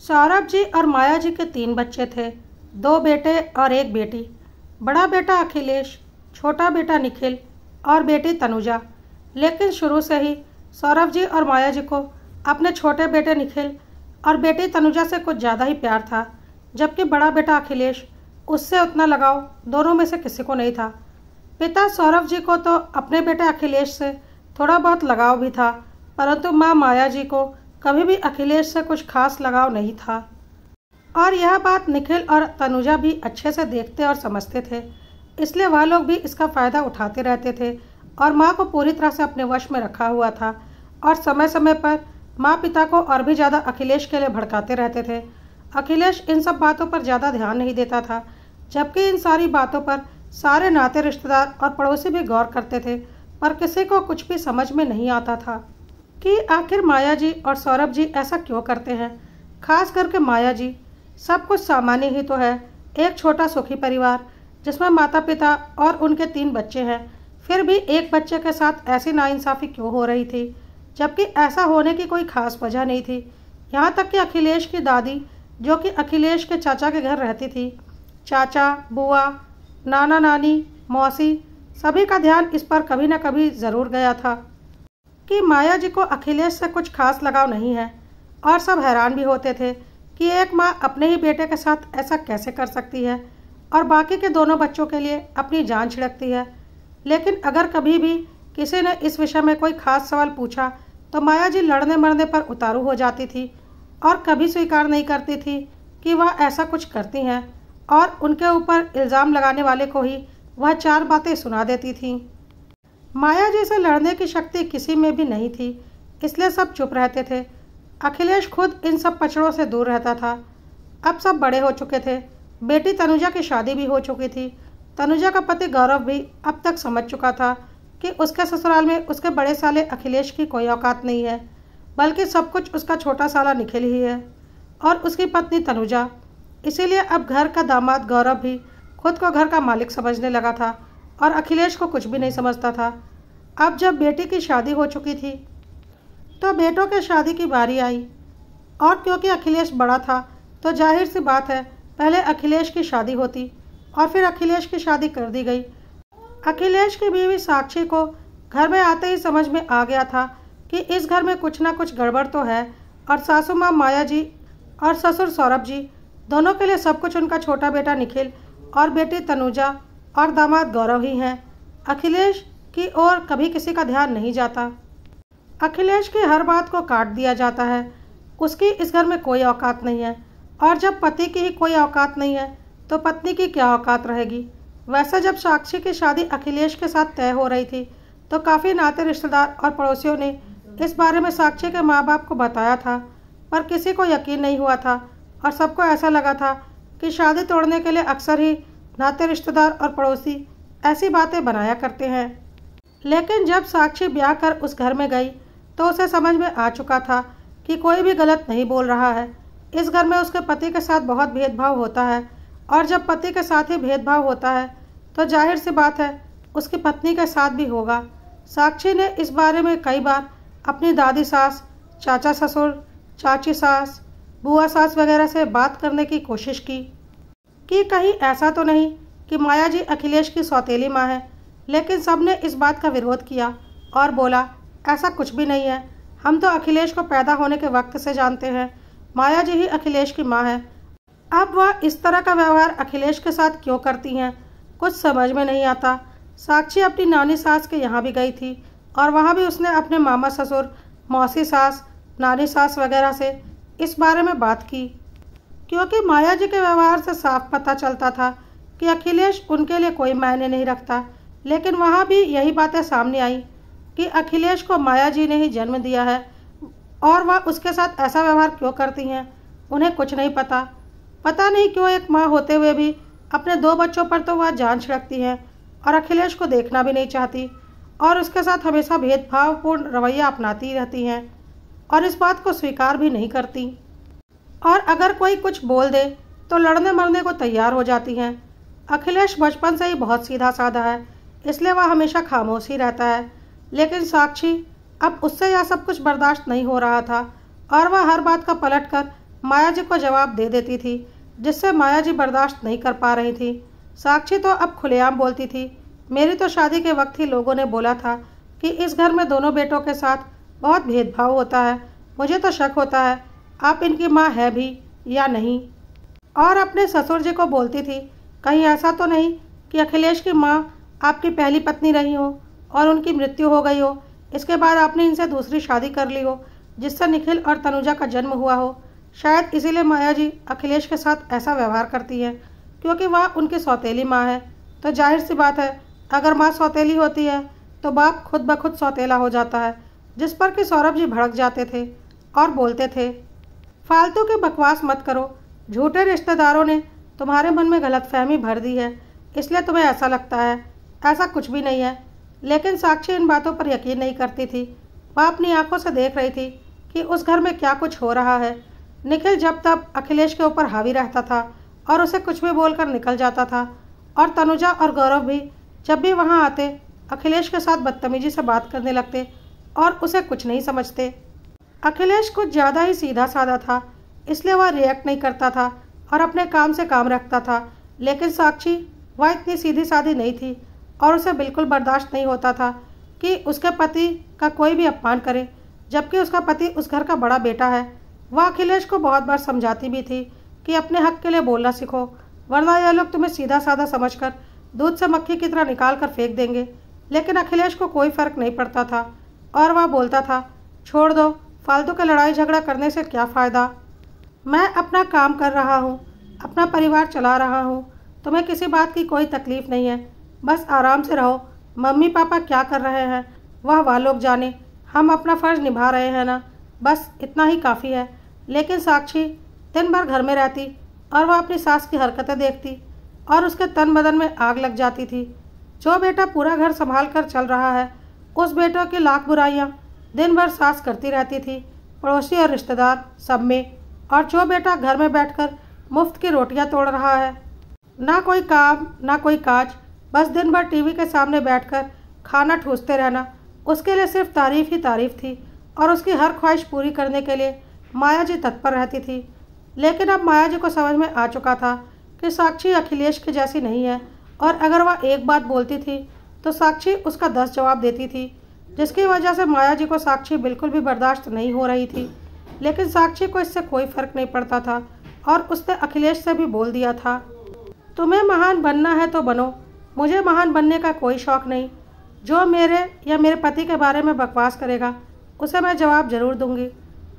सौरभ जी और माया जी के 3 बच्चे थे, 2 बेटे और 1 बेटी। बड़ा बेटा अखिलेश, छोटा बेटा निखिल और बेटी तनुजा। लेकिन शुरू से ही सौरभ जी और माया जी को अपने छोटे बेटे निखिल और बेटी तनुजा से कुछ ज़्यादा ही प्यार था, जबकि बड़ा बेटा अखिलेश, उससे उतना लगाव दोनों में से किसी को नहीं था। पिता सौरभ जी को तो अपने बेटे अखिलेश से थोड़ा बहुत लगाव भी था, परंतु माँ माया जी को कभी भी अखिलेश से कुछ खास लगाव नहीं था। और यह बात निखिल और तनुजा भी अच्छे से देखते और समझते थे, इसलिए वह लोग भी इसका फ़ायदा उठाते रहते थे और माँ को पूरी तरह से अपने वश में रखा हुआ था। और समय समय पर माँ पिता को और भी ज़्यादा अखिलेश के लिए भड़काते रहते थे। अखिलेश इन सब बातों पर ज़्यादा ध्यान नहीं देता था, जबकि इन सारी बातों पर सारे नाते रिश्तेदार और पड़ोसी भी गौर करते थे, पर किसी को कुछ भी समझ में नहीं आता था कि आखिर माया जी और सौरभ जी ऐसा क्यों करते हैं। खास करके माया जी। सब कुछ सामान्य ही तो है, एक छोटा सुखी परिवार जिसमें माता पिता और उनके 3 बच्चे हैं, फिर भी एक बच्चे के साथ ऐसी नाइंसाफ़ी क्यों हो रही थी, जबकि ऐसा होने की कोई खास वजह नहीं थी। यहाँ तक कि अखिलेश की दादी, जो कि अखिलेश के चाचा के घर रहती थी, चाचा, बुआ, नाना नानी, मौसी, सभी का ध्यान इस पर कभी न कभी ज़रूर गया था कि माया जी को अखिलेश से कुछ खास लगाव नहीं है। और सब हैरान भी होते थे कि एक माँ अपने ही बेटे के साथ ऐसा कैसे कर सकती है और बाकी के दोनों बच्चों के लिए अपनी जान छिड़कती है। लेकिन अगर कभी भी किसी ने इस विषय में कोई खास सवाल पूछा तो माया जी लड़ने मरने पर उतारू हो जाती थी और कभी स्वीकार नहीं करती थी कि वह ऐसा कुछ करती हैं, और उनके ऊपर इल्ज़ाम लगाने वाले को ही वह 4 बातें सुना देती थी। माया जी से लड़ने की शक्ति किसी में भी नहीं थी, इसलिए सब चुप रहते थे। अखिलेश खुद इन सब पचड़ों से दूर रहता था। अब सब बड़े हो चुके थे, बेटी तनुजा की शादी भी हो चुकी थी। तनुजा का पति गौरव भी अब तक समझ चुका था कि उसके ससुराल में उसके बड़े साले अखिलेश की कोई औकात नहीं है, बल्कि सब कुछ उसका छोटा साला निखिल ही है और उसकी पत्नी तनुजा। इसीलिए अब घर का दामाद गौरव भी खुद को घर का मालिक समझने लगा था और अखिलेश को कुछ भी नहीं समझता था। अब जब बेटी की शादी हो चुकी थी तो बेटों के शादी की बारी आई, और क्योंकि अखिलेश बड़ा था तो जाहिर सी बात है पहले अखिलेश की शादी होती और फिर अखिलेश की शादी कर दी गई। अखिलेश की बीवी साक्षी को घर में आते ही समझ में आ गया था कि इस घर में कुछ ना कुछ गड़बड़ तो है, और सासू माँ माया जी और ससुर सौरभ जी दोनों के लिए सब कुछ उनका छोटा बेटा निखिल और बेटी तनुजा और दामाद गौरव ही हैं। अखिलेश की ओर कभी किसी का ध्यान नहीं जाता। अखिलेश की हर बात को काट दिया जाता है। उसकी इस घर में कोई औकात नहीं है, और जब पति की ही कोई औकात नहीं है तो पत्नी की क्या औकात रहेगी। वैसे जब साक्षी की शादी अखिलेश के साथ तय हो रही थी तो काफ़ी नाते रिश्तेदार और पड़ोसियों ने इस बारे में साक्षी के माँ बाप को बताया था, पर किसी को यकीन नहीं हुआ था और सबको ऐसा लगा था कि शादी तोड़ने के लिए अक्सर ही नाते रिश्तेदार और पड़ोसी ऐसी बातें बनाया करते हैं। लेकिन जब साक्षी ब्याह कर उस घर में गई तो उसे समझ में आ चुका था कि कोई भी गलत नहीं बोल रहा है। इस घर में उसके पति के साथ बहुत भेदभाव होता है, और जब पति के साथ ही भेदभाव होता है तो जाहिर सी बात है उसकी पत्नी के साथ भी होगा। साक्षी ने इस बारे में कई बार अपनी दादी सास, चाचा ससुर, चाची सास, बुआ सास वगैरह से बात करने की कोशिश की कि कहीं ऐसा तो नहीं कि माया जी अखिलेश की सौतेली माँ है, लेकिन सब ने इस बात का विरोध किया और बोला ऐसा कुछ भी नहीं है, हम तो अखिलेश को पैदा होने के वक्त से जानते हैं, माया जी ही अखिलेश की माँ है। अब वह इस तरह का व्यवहार अखिलेश के साथ क्यों करती हैं, कुछ समझ में नहीं आता। साक्षी अपनी नानी सास के यहाँ भी गई थी और वहाँ भी उसने अपने मामा ससुर, मौसी सास, नानी सास वगैरह से इस बारे में बात की, क्योंकि माया जी के व्यवहार से साफ पता चलता था कि अखिलेश उनके लिए कोई मायने नहीं रखता। लेकिन वहाँ भी यही बातें सामने आई कि अखिलेश को माया जी ने ही जन्म दिया है और वह उसके साथ ऐसा व्यवहार क्यों करती हैं, उन्हें कुछ नहीं पता। पता नहीं क्यों एक माँ होते हुए भी अपने 2 बच्चों पर तो वह जान छिड़कती हैं और अखिलेश को देखना भी नहीं चाहती, और उसके साथ हमेशा भेदभावपूर्ण रवैया अपनाती रहती हैं और इस बात को स्वीकार भी नहीं करती, और अगर कोई कुछ बोल दे तो लड़ने मरने को तैयार हो जाती हैं। अखिलेश बचपन से ही बहुत सीधा साधा है, इसलिए वह हमेशा खामोश ही रहता है। लेकिन साक्षी, अब उससे यह सब कुछ बर्दाश्त नहीं हो रहा था और वह हर बात का पलट कर माया जी को जवाब दे देती थी, जिससे माया जी बर्दाश्त नहीं कर पा रही थी। साक्षी तो अब खुलेआम बोलती थी, मेरी तो शादी के वक्त ही लोगों ने बोला था कि इस घर में दोनों बेटों के साथ बहुत भेदभाव होता है। मुझे तो शक होता है आप इनकी माँ है भी या नहीं। और अपने ससुर जी को बोलती थी, कहीं ऐसा तो नहीं कि अखिलेश की माँ आपकी पहली पत्नी रही हो और उनकी मृत्यु हो गई हो, इसके बाद आपने इनसे दूसरी शादी कर ली हो जिससे निखिल और तनुजा का जन्म हुआ हो। शायद इसीलिए माया जी अखिलेश के साथ ऐसा व्यवहार करती है, क्योंकि वह उनकी सौतेली माँ है। तो जाहिर सी बात है, अगर माँ सौतेली होती है तो बाप खुद ब खुद सौतेला हो जाता है। जिस पर कि सौरभ जी भड़क जाते थे और बोलते थे, फालतू की बकवास मत करो, झूठे रिश्तेदारों ने तुम्हारे मन में गलतफहमी भर दी है, इसलिए तुम्हें ऐसा लगता है। ऐसा कुछ भी नहीं है। लेकिन साक्षी इन बातों पर यकीन नहीं करती थी। वह अपनी आंखों से देख रही थी कि उस घर में क्या कुछ हो रहा है। निखिल जब तब अखिलेश के ऊपर हावी रहता था और उसे कुछ भी बोलकर निकल जाता था, और तनुजा और गौरव भी जब भी वहाँ आते अखिलेश के साथ बदतमीजी से बात करने लगते और उसे कुछ नहीं समझते। अखिलेश कुछ ज़्यादा ही सीधा साधा था, इसलिए वह रिएक्ट नहीं करता था और अपने काम से काम रखता था। लेकिन साक्षी वह इतनी सीधी साधी नहीं थी और उसे बिल्कुल बर्दाश्त नहीं होता था कि उसके पति का कोई भी अपमान करे, जबकि उसका पति उस घर का बड़ा बेटा है। वह अखिलेश को बहुत बार समझाती भी थी कि अपने हक के लिए बोलना सीखो, वरना यह लोग तुम्हें सीधा साधा समझकर दूध से मक्खी की तरह निकाल कर फेंक देंगे। लेकिन अखिलेश को कोई फर्क नहीं पड़ता था और वह बोलता था, छोड़ दो, फालतू का लड़ाई झगड़ा करने से क्या फ़ायदा। मैं अपना काम कर रहा हूँ, अपना परिवार चला रहा हूँ, तुम्हें किसी बात की कोई तकलीफ़ नहीं है, बस आराम से रहो। मम्मी पापा क्या कर रहे हैं वह लोग जाने, हम अपना फ़र्ज़ निभा रहे हैं ना, बस इतना ही काफ़ी है। लेकिन साक्षी दिन भर घर में रहती और वह अपनी सास की हरकतें देखती और उसके तन बदन में आग लग जाती थी। जो बेटा पूरा घर संभाल कर चल रहा है, उस बेटों की लाख बुराइयां दिन भर सास करती रहती थी, पड़ोसी और रिश्तेदार सब में। और जो बेटा घर में बैठकर मुफ्त की रोटियां तोड़ रहा है, ना कोई काम ना कोई काज, बस दिन भर टीवी के सामने बैठकर खाना ठूसते रहना, उसके लिए सिर्फ तारीफ ही तारीफ थी और उसकी हर ख्वाहिश पूरी करने के लिए माया जी तत्पर रहती थी। लेकिन अब माया जी को समझ में आ चुका था कि साक्षी अखिलेश की जैसी नहीं है, और अगर वह एक बात बोलती थी तो साक्षी उसका 10 जवाब देती थी, जिसकी वजह से माया जी को साक्षी बिल्कुल भी बर्दाश्त नहीं हो रही थी। लेकिन साक्षी को इससे कोई फर्क नहीं पड़ता था और उसने अखिलेश से भी बोल दिया था, तुम्हें महान बनना है तो बनो, मुझे महान बनने का कोई शौक़ नहीं। जो मेरे या मेरे पति के बारे में बकवास करेगा उसे मैं जवाब ज़रूर दूंगी।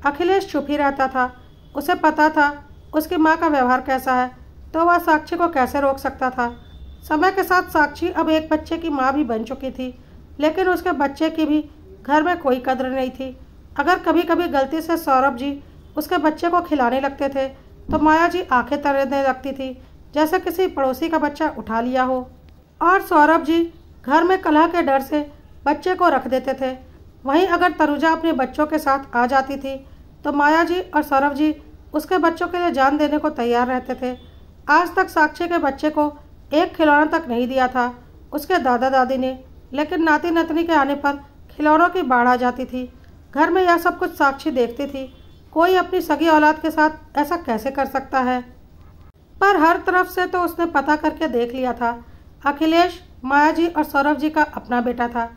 अखिलेश चुप ही रहता था। उसे पता था उसकी माँ का व्यवहार कैसा है, तो वह साक्षी को कैसे रोक सकता था। समय के साथ साक्षी अब एक बच्चे की माँ भी बन चुकी थी, लेकिन उसके बच्चे की भी घर में कोई कद्र नहीं थी। अगर कभी कभी गलती से सौरभ जी उसके बच्चे को खिलाने लगते थे तो माया जी आंखें तरेने लगती थी, जैसे किसी पड़ोसी का बच्चा उठा लिया हो, और सौरभ जी घर में कलह के डर से बच्चे को रख देते थे। वहीं अगर तनुजा अपने बच्चों के साथ आ जाती थी तो माया जी और सौरभ जी उसके बच्चों के लिए जान देने को तैयार रहते थे। आज तक साक्षी के बच्चे को एक खिलौना तक नहीं दिया था उसके दादा दादी ने, लेकिन नाती नतनी के आने पर खिलौनों की बाढ़ आ जाती थी। घर में यह सब कुछ साक्षी देखती थी। कोई अपनी सगी औलाद के साथ ऐसा कैसे कर सकता है। पर हर तरफ से तो उसने पता करके देख लिया था। अखिलेश माया जी और सौरभ जी का अपना बेटा था,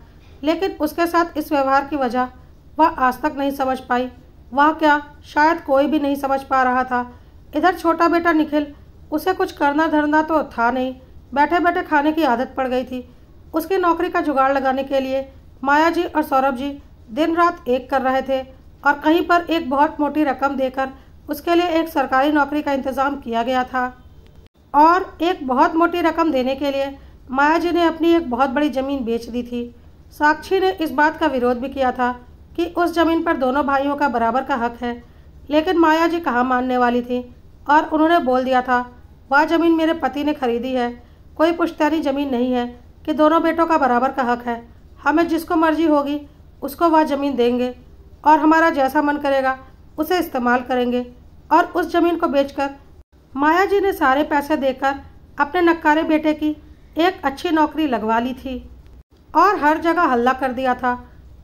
लेकिन उसके साथ इस व्यवहार की वजह वह आज तक नहीं समझ पाई। वह क्या, शायद कोई भी नहीं समझ पा रहा था। इधर छोटा बेटा निखिल, उसे कुछ करना धरना तो था नहीं, बैठे बैठे खाने की आदत पड़ गई थी। उसकी नौकरी का जुगाड़ लगाने के लिए माया जी और सौरभ जी दिन रात एक कर रहे थे और कहीं पर एक बहुत मोटी रकम देकर उसके लिए एक सरकारी नौकरी का इंतज़ाम किया गया था। और एक बहुत मोटी रकम देने के लिए माया जी ने अपनी एक बहुत बड़ी ज़मीन बेच दी थी। साक्षी ने इस बात का विरोध भी किया था कि उस ज़मीन पर दोनों भाइयों का बराबर का हक है, लेकिन माया जी कहाँ मानने वाली थी और उन्होंने बोल दिया था, वह ज़मीन मेरे पति ने खरीदी है, कोई पुश्तैनी ज़मीन नहीं है कि दोनों बेटों का बराबर का हक है। हमें जिसको मर्जी होगी उसको वह ज़मीन देंगे और हमारा जैसा मन करेगा उसे इस्तेमाल करेंगे। और उस ज़मीन को बेचकर माया जी ने सारे पैसे देकर अपने नक्कारे बेटे की एक अच्छी नौकरी लगवा ली थी और हर जगह हल्ला कर दिया था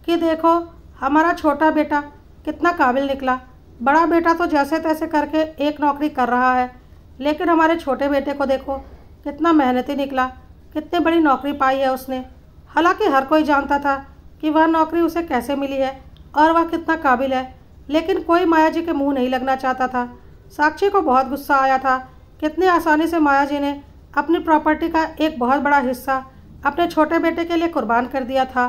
कि देखो हमारा छोटा बेटा कितना काबिल निकला, बड़ा बेटा तो जैसे तैसे करके एक नौकरी कर रहा है, लेकिन हमारे छोटे बेटे को देखो, कितना मेहनती निकला, कितनी बड़ी नौकरी पाई है उसने। हालांकि हर कोई जानता था कि वह नौकरी उसे कैसे मिली है और वह कितना काबिल है, लेकिन कोई माया जी के मुंह नहीं लगना चाहता था। साक्षी को बहुत गुस्सा आया था। कितनी आसानी से माया जी ने अपनी प्रॉपर्टी का एक बहुत बड़ा हिस्सा अपने छोटे बेटे के लिए कुर्बान कर दिया था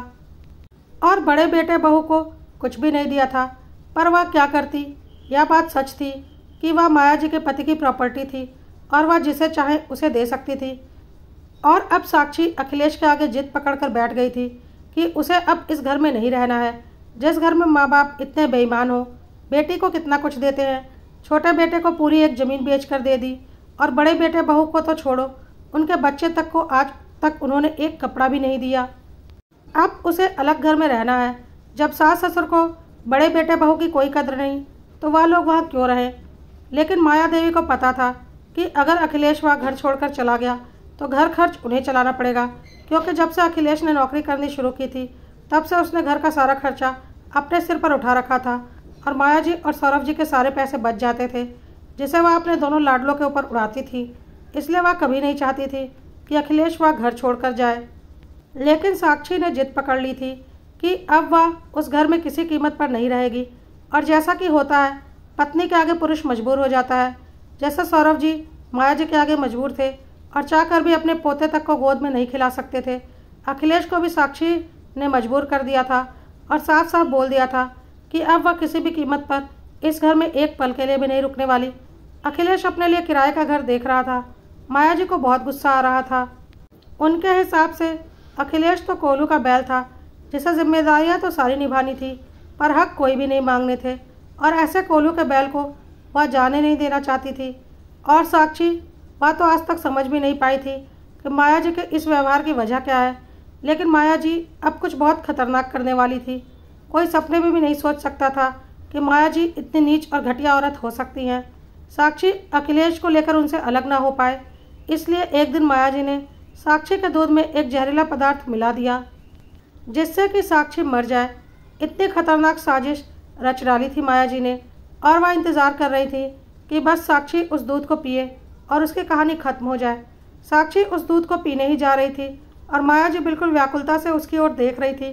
और बड़े बेटे बहू को कुछ भी नहीं दिया था। पर वह क्या करती? यह बात सच थी कि वह माया जी के पति की प्रॉपर्टी थी और वह जिसे चाहे उसे दे सकती थी। और अब साक्षी अखिलेश के आगे जिद पकड़कर बैठ गई थी कि उसे अब इस घर में नहीं रहना है, जिस घर में माँ बाप इतने बेईमान हो। बेटी को कितना कुछ देते हैं, छोटे बेटे को पूरी एक ज़मीन बेचकर दे दी और बड़े बेटे बहू को तो छोड़ो, उनके बच्चे तक को आज तक उन्होंने एक कपड़ा भी नहीं दिया। अब उसे अलग घर में रहना है। जब सास ससुर को बड़े बेटे बहू की कोई कदर नहीं तो वह लोग वहाँ क्यों रहे? लेकिन माया देवी को पता था कि अगर अखिलेश वह घर छोड़कर चला गया तो घर खर्च उन्हें चलाना पड़ेगा, क्योंकि जब से अखिलेश ने नौकरी करनी शुरू की थी तब से उसने घर का सारा खर्चा अपने सिर पर उठा रखा था और माया जी और सौरभ जी के सारे पैसे बच जाते थे, जिसे वह अपने दोनों लाडलों के ऊपर उड़ाती थी। इसलिए वह कभी नहीं चाहती थी कि अखिलेश वह घर छोड़कर जाए। लेकिन साक्षी ने जिद पकड़ ली थी कि अब वह उस घर में किसी कीमत पर नहीं रहेगी। और जैसा कि होता है, पत्नी के आगे पुरुष मजबूर हो जाता है। जैसे सौरभ जी माया जी के आगे मजबूर थे और चाहकर भी अपने पोते तक को गोद में नहीं खिला सकते थे, अखिलेश को भी साक्षी ने मजबूर कर दिया था और साफ साफ बोल दिया था कि अब वह किसी भी कीमत पर इस घर में एक पल के लिए भी नहीं रुकने वाली। अखिलेश अपने लिए किराए का घर देख रहा था। माया जी को बहुत गुस्सा आ रहा था। उनके हिसाब से अखिलेश तो कोलू का बैल था, जिसे जिम्मेदारियां तो सारी निभानी थी पर हक कोई भी नहीं मांगने थे, और ऐसे कोलू के बैल को वह जाने नहीं देना चाहती थी। और साक्षी वह तो आज तक समझ भी नहीं पाई थी कि माया जी के इस व्यवहार की वजह क्या है। लेकिन माया जी अब कुछ बहुत खतरनाक करने वाली थी। कोई सपने में भी नहीं सोच सकता था कि माया जी इतनी नीच और घटिया औरत हो सकती हैं। साक्षी अखिलेश को लेकर उनसे अलग ना हो पाए, इसलिए एक दिन माया जी ने साक्षी के दूध में एक जहरीला पदार्थ मिला दिया जिससे कि साक्षी मर जाए। इतनी खतरनाक साजिश रच डाली थी माया जी ने, और वह इंतज़ार कर रही थी कि बस साक्षी उस दूध को पिए और उसकी कहानी खत्म हो जाए। साक्षी उस दूध को पीने ही जा रही थी और माया जी बिल्कुल व्याकुलता से उसकी ओर देख रही थी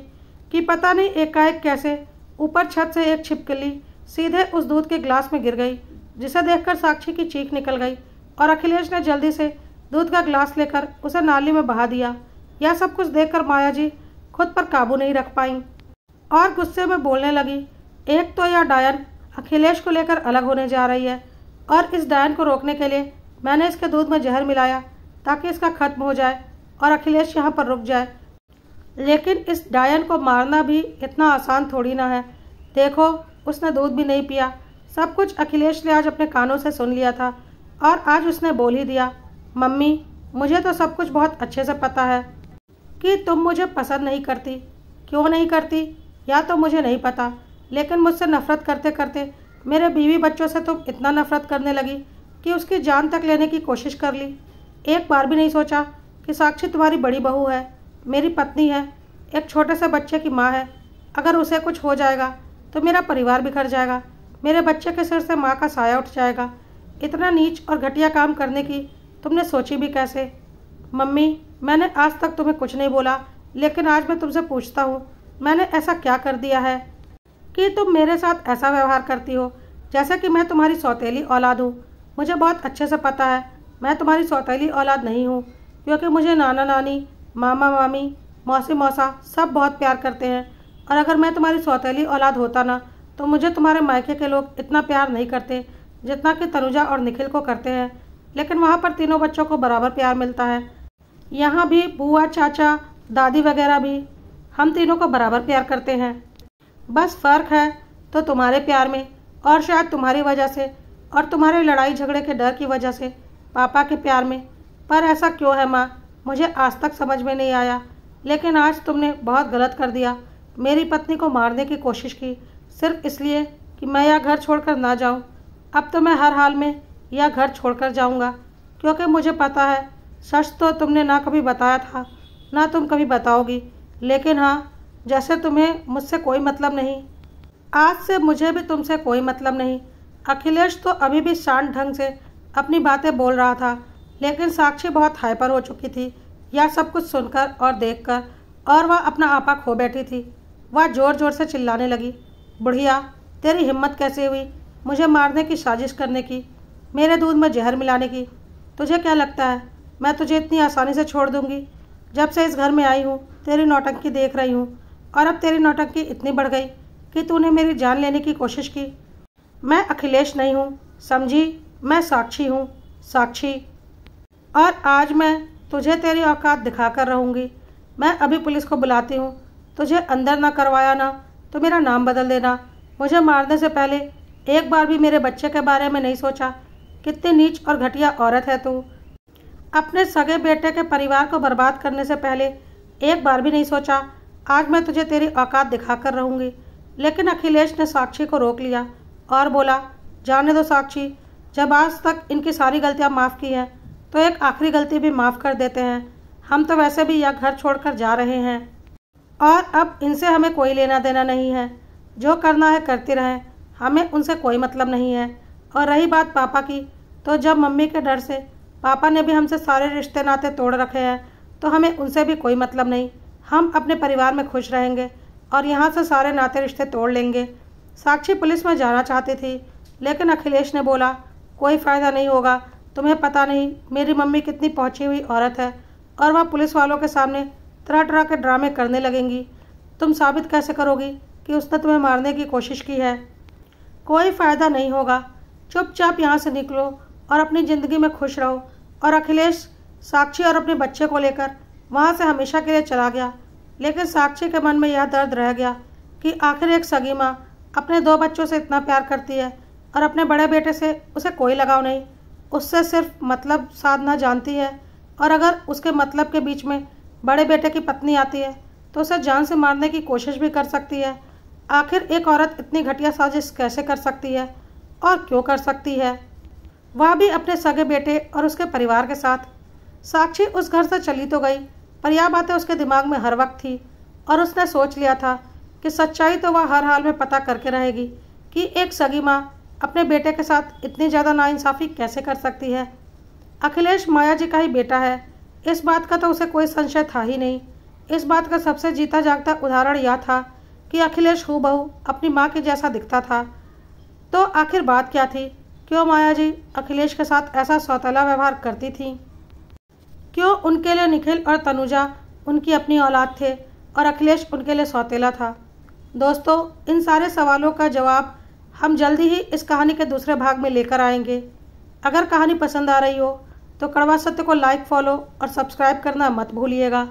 कि पता नहीं एकाएक कैसे ऊपर छत से एक छिपकली सीधे उस दूध के गिलास में गिर गई, जिसे देखकर साक्षी की चीख निकल गई और अखिलेश ने जल्दी से दूध का गिलास लेकर उसे नाली में बहा दिया। यह सब कुछ देखकर माया जी खुद पर काबू नहीं रख पाई और गुस्से में बोलने लगी, एक तो यह डायन अखिलेश को लेकर अलग होने जा रही है और इस डायन को रोकने के लिए मैंने इसके दूध में जहर मिलाया ताकि इसका खत्म हो जाए और अखिलेश यहाँ पर रुक जाए। लेकिन इस डायन को मारना भी इतना आसान थोड़ी ना है। देखो, उसने दूध भी नहीं पिया। सब कुछ अखिलेश ने आज अपने कानों से सुन लिया था और आज उसने बोल ही दिया, मम्मी मुझे तो सब कुछ बहुत अच्छे से पता है कि तुम मुझे पसंद नहीं करती। क्यों नहीं करती या तो मुझे नहीं पता, लेकिन मुझसे नफरत करते करते मेरे बीवी बच्चों से तुम इतना नफरत करने लगी कि उसकी जान तक लेने की कोशिश कर ली। एक बार भी नहीं सोचा कि साक्षी तुम्हारी बड़ी बहू है, मेरी पत्नी है, एक छोटे से बच्चे की माँ है। अगर उसे कुछ हो जाएगा तो मेरा परिवार बिखर जाएगा, मेरे बच्चे के सिर से माँ का साया उठ जाएगा। इतना नीच और घटिया काम करने की तुमने सोची भी कैसे? मम्मी, मैंने आज तक तुम्हें कुछ नहीं बोला, लेकिन आज मैं तुमसे पूछता हूँ, मैंने ऐसा क्या कर दिया है कि तुम मेरे साथ ऐसा व्यवहार करती हो जैसे कि मैं तुम्हारी सौतेली औलाद हूँ? मुझे बहुत अच्छे से पता है मैं तुम्हारी सौतेली औलाद नहीं हूँ, क्योंकि मुझे नाना नानी, मामा मामी, मौसी मौसा सब बहुत प्यार करते हैं। और अगर मैं तुम्हारी सौतेली औलाद होता ना तो मुझे तुम्हारे मायके के लोग इतना प्यार नहीं करते जितना कि तनुजा और निखिल को करते हैं। लेकिन वहाँ पर तीनों बच्चों को बराबर प्यार मिलता है। यहाँ भी बुआ, चाचा, दादी वगैरह भी हम तीनों को बराबर प्यार करते हैं। बस फ़र्क है तो तुम्हारे प्यार में, और शायद तुम्हारी वजह से और तुम्हारे लड़ाई झगड़े के डर की वजह से पापा के प्यार में। पर ऐसा क्यों है माँ, मुझे आज तक समझ में नहीं आया। लेकिन आज तुमने बहुत गलत कर दिया। मेरी पत्नी को मारने की कोशिश की सिर्फ इसलिए कि मैं यह घर छोड़कर ना जाऊं। अब तो मैं हर हाल में यह घर छोड़कर जाऊंगा, क्योंकि मुझे पता है सच तो तुमने ना कभी बताया था ना तुम कभी बताओगी। लेकिन हाँ, जैसे तुम्हें मुझसे कोई मतलब नहीं, आज से मुझे भी तुमसे कोई मतलब नहीं। अखिलेश तो अभी भी शांत ढंग से अपनी बातें बोल रहा था, लेकिन साक्षी बहुत हाइपर हो चुकी थी यह सब कुछ सुनकर और देखकर, और वह अपना आपा खो बैठी थी। वह ज़ोर ज़ोर से चिल्लाने लगी, बुढ़िया, तेरी हिम्मत कैसे हुई मुझे मारने की साजिश करने की, मेरे दूध में जहर मिलाने की? तुझे क्या लगता है मैं तुझे इतनी आसानी से छोड़ दूंगी? जब से इस घर में आई हूँ तेरी नौटंकी देख रही हूँ, और अब तेरी नौटंकी इतनी बढ़ गई कि तूने मेरी जान लेने की कोशिश की। मैं अखिलेश नहीं हूँ, समझी? मैं साक्षी हूँ, साक्षी। और आज मैं तुझे तेरी औकात दिखाकर रहूँगी। मैं अभी पुलिस को बुलाती हूँ। तुझे अंदर ना करवाया ना तो मेरा नाम बदल देना। मुझे मारने से पहले एक बार भी मेरे बच्चे के बारे में नहीं सोचा। कितनी नीच और घटिया औरत है तू। अपने सगे बेटे के परिवार को बर्बाद करने से पहले एक बार भी नहीं सोचा। आज मैं तुझे तेरी औकात दिखाकर रहूँगी। लेकिन अखिलेश ने साक्षी को रोक लिया और बोला, जाने दो साक्षी, जब आज तक इनकी सारी गलतियाँ माफ़ की हैं तो एक आखिरी गलती भी माफ़ कर देते हैं। हम तो वैसे भी यह घर छोड़कर जा रहे हैं और अब इनसे हमें कोई लेना देना नहीं है। जो करना है करती रहें, हमें उनसे कोई मतलब नहीं है। और रही बात पापा की, तो जब मम्मी के डर से पापा ने भी हमसे सारे रिश्ते नाते तोड़ रखे हैं तो हमें उनसे भी कोई मतलब नहीं। हम अपने परिवार में खुश रहेंगे और यहाँ से सारे नाते रिश्ते तोड़ लेंगे। साक्षी पुलिस में जाना चाहती थी, लेकिन अखिलेश ने बोला, कोई फ़ायदा नहीं होगा। तुम्हें पता नहीं मेरी मम्मी कितनी पहुँची हुई औरत है, और वह पुलिस वालों के सामने तरह तरह के ड्रामे करने लगेंगी। तुम साबित कैसे करोगी कि उसने तुम्हें मारने की कोशिश की है? कोई फ़ायदा नहीं होगा। चुपचाप यहाँ से निकलो और अपनी ज़िंदगी में खुश रहो। और अखिलेश साक्षी और अपने बच्चे को लेकर वहाँ से हमेशा के लिए चला गया। लेकिन साक्षी के मन में यह दर्द रह गया कि आखिर एक सगी माँ अपने 2 बच्चों से इतना प्यार करती है और अपने बड़े बेटे से उसे कोई लगाव नहीं। उससे सिर्फ मतलब साधना जानती है, और अगर उसके मतलब के बीच में बड़े बेटे की पत्नी आती है तो उसे जान से मारने की कोशिश भी कर सकती है। आखिर एक औरत इतनी घटिया साजिश कैसे कर सकती है और क्यों कर सकती है, वह भी अपने सगे बेटे और उसके परिवार के साथ। साक्षी उस घर से चली तो गई, पर यह बातें उसके दिमाग में हर वक्त थी, और उसने सोच लिया था कि सच्चाई तो वह हर हाल में पता करके रहेगी कि एक सगी माँ अपने बेटे के साथ इतनी ज़्यादा नाइंसाफ़ी कैसे कर सकती है। अखिलेश माया जी का ही बेटा है, इस बात का तो उसे कोई संशय था ही नहीं। इस बात का सबसे जीता जागता उदाहरण यह था कि अखिलेश हूबहू अपनी माँ के जैसा दिखता था। तो आखिर बात क्या थी? क्यों माया जी अखिलेश के साथ ऐसा सौतेला व्यवहार करती थी? क्यों उनके लिए निखिल और तनुजा उनकी अपनी औलाद थे और अखिलेश उनके लिए सौतेला था? दोस्तों, इन सारे सवालों का जवाब हम जल्दी ही इस कहानी के दूसरे भाग में लेकर आएंगे। अगर कहानी पसंद आ रही हो तो कड़वा सत्य को लाइक, फॉलो और सब्सक्राइब करना मत भूलिएगा।